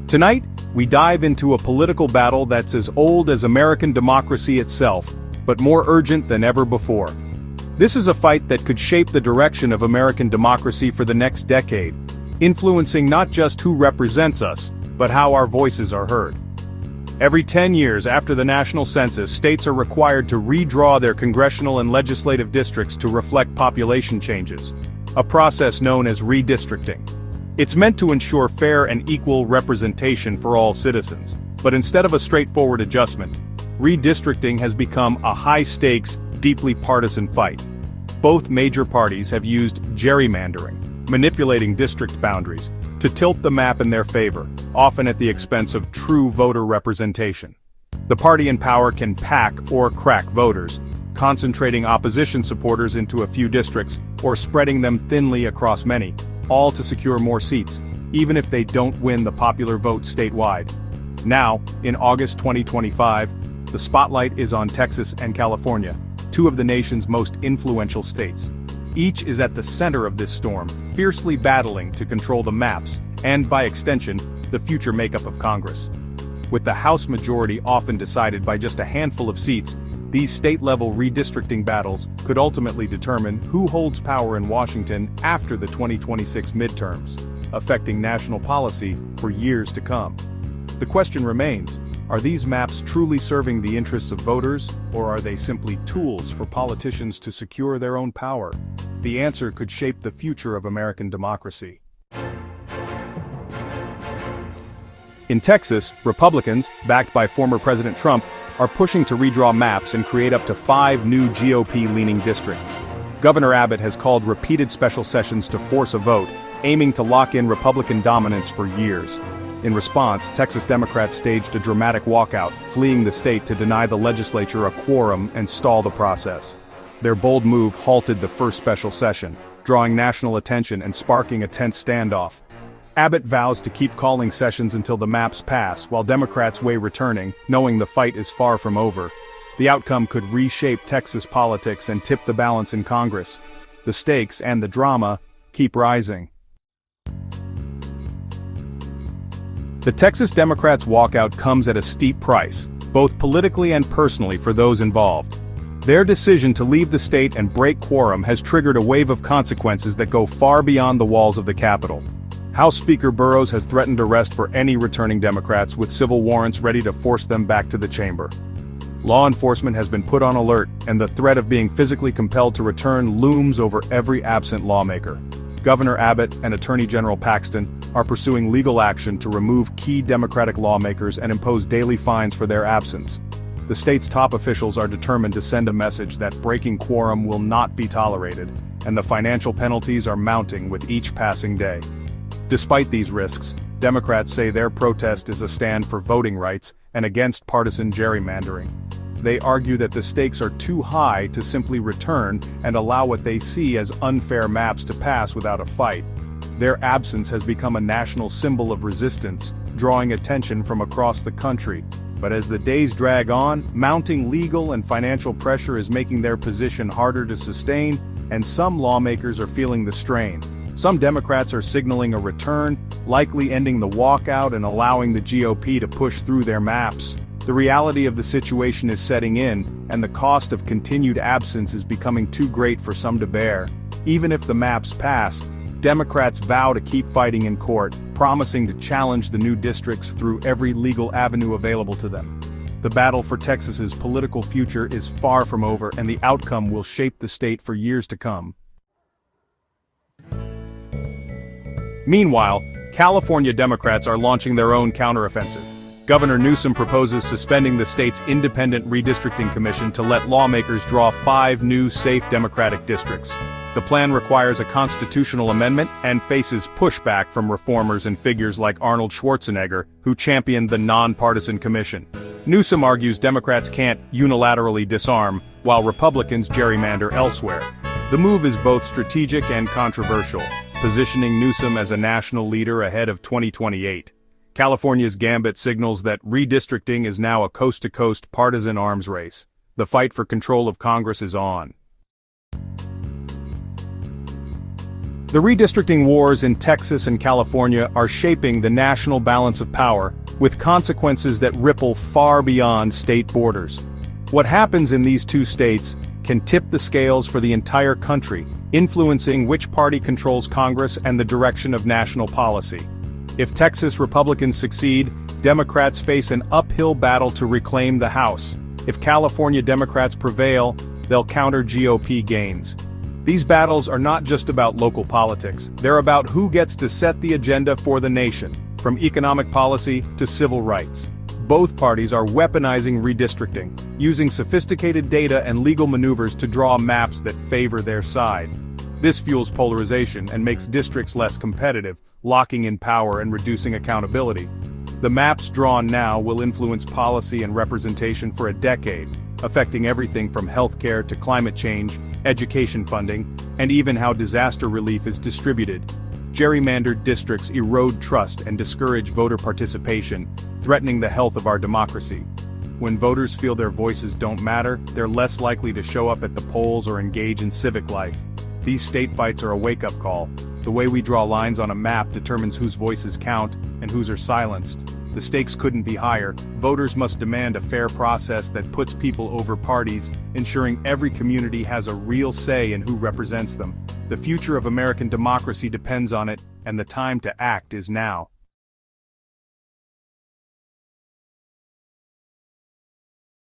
Tonight, we dive into a political battle that's as old as American democracy itself, but more urgent than ever before. This is a fight that could shape the direction of American democracy for the next decade, influencing not just who represents us, but how our voices are heard. Every 10 years after the national census, states are required to redraw their congressional and legislative districts to reflect population changes, a process known as redistricting. It's meant to ensure fair and equal representation for all citizens, but instead of a straightforward adjustment, redistricting has become a high-stakes, deeply partisan fight. Both major parties have used gerrymandering, manipulating district boundaries, to tilt the map in their favor, often at the expense of true voter representation. The party in power can pack or crack voters, concentrating opposition supporters into a few districts or spreading them thinly across many, all to secure more seats, even if they don't win the popular vote statewide. Now, in August 2025, the spotlight is on Texas and California, two of the nation's most influential states. Each is at the center of this storm, fiercely battling to control the maps, and by extension, the future makeup of Congress. With the House majority often decided by just a handful of seats, these state-level redistricting battles could ultimately determine who holds power in Washington after the 2026 midterms, affecting national policy for years to come. The question remains, are these maps truly serving the interests of voters, or are they simply tools for politicians to secure their own power? The answer could shape the future of American democracy. In Texas, Republicans, backed by former President Trump, are pushing to redraw maps and create up to 5 new GOP-leaning districts. Governor Abbott has called repeated special sessions to force a vote, aiming to lock in Republican dominance for years. In response, Texas Democrats staged a dramatic walkout, fleeing the state to deny the legislature a quorum and stall the process. Their bold move halted the first special session, drawing national attention and sparking a tense standoff. Abbott vows to keep calling sessions until the maps pass, while Democrats weigh returning, knowing the fight is far from over. The outcome could reshape Texas politics and tip the balance in Congress. The stakes and the drama keep rising. The Texas Democrats' walkout comes at a steep price, both politically and personally for those involved. Their decision to leave the state and break quorum has triggered a wave of consequences that go far beyond the walls of the Capitol. House Speaker Burrows has threatened arrest for any returning Democrats, with civil warrants ready to force them back to the chamber. Law enforcement has been put on alert, and the threat of being physically compelled to return looms over every absent lawmaker. Governor Abbott and Attorney General Paxton are pursuing legal action to remove key Democratic lawmakers and impose daily fines for their absence. The state's top officials are determined to send a message that breaking quorum will not be tolerated, and the financial penalties are mounting with each passing day. Despite these risks, Democrats say their protest is a stand for voting rights and against partisan gerrymandering. They argue that the stakes are too high to simply return and allow what they see as unfair maps to pass without a fight. Their absence has become a national symbol of resistance, drawing attention from across the country. But as the days drag on, mounting legal and financial pressure is making their position harder to sustain, and some lawmakers are feeling the strain. Some Democrats are signaling a return, likely ending the walkout and allowing the GOP to push through their maps. The reality of the situation is setting in, and the cost of continued absence is becoming too great for some to bear. Even if the maps pass, Democrats vow to keep fighting in court, promising to challenge the new districts through every legal avenue available to them. The battle for Texas's political future is far from over, and the outcome will shape the state for years to come. Meanwhile, California Democrats are launching their own counteroffensive. Governor Newsom proposes suspending the state's independent redistricting commission to let lawmakers draw 5 new safe Democratic districts. The plan requires a constitutional amendment and faces pushback from reformers and figures like Arnold Schwarzenegger, who championed the nonpartisan commission. Newsom argues Democrats can't unilaterally disarm, while Republicans gerrymander elsewhere. The move is both strategic and controversial, positioning Newsom as a national leader ahead of 2028. California's gambit signals that redistricting is now a coast-to-coast partisan arms race. The fight for control of Congress is on. The redistricting wars in Texas and California are shaping the national balance of power, with consequences that ripple far beyond state borders. What happens in these two states can tip the scales for the entire country, influencing which party controls Congress and the direction of national policy. If Texas Republicans succeed, Democrats face an uphill battle to reclaim the House. If California Democrats prevail, they'll counter GOP gains. These battles are not just about local politics, they're about who gets to set the agenda for the nation, from economic policy to civil rights. Both parties are weaponizing redistricting, using sophisticated data and legal maneuvers to draw maps that favor their side. This fuels polarization and makes districts less competitive, locking in power and reducing accountability. The maps drawn now will influence policy and representation for a decade, affecting everything from healthcare to climate change, education funding, and even how disaster relief is distributed. Gerrymandered districts erode trust and discourage voter participation, threatening the health of our democracy. When voters feel their voices don't matter, they're less likely to show up at the polls or engage in civic life. These state fights are a wake-up call. The way we draw lines on a map determines whose voices count and whose are silenced. The stakes couldn't be higher. Voters must demand a fair process that puts people over parties, ensuring every community has a real say in who represents them. The future of American democracy depends on it, and the time to act is now.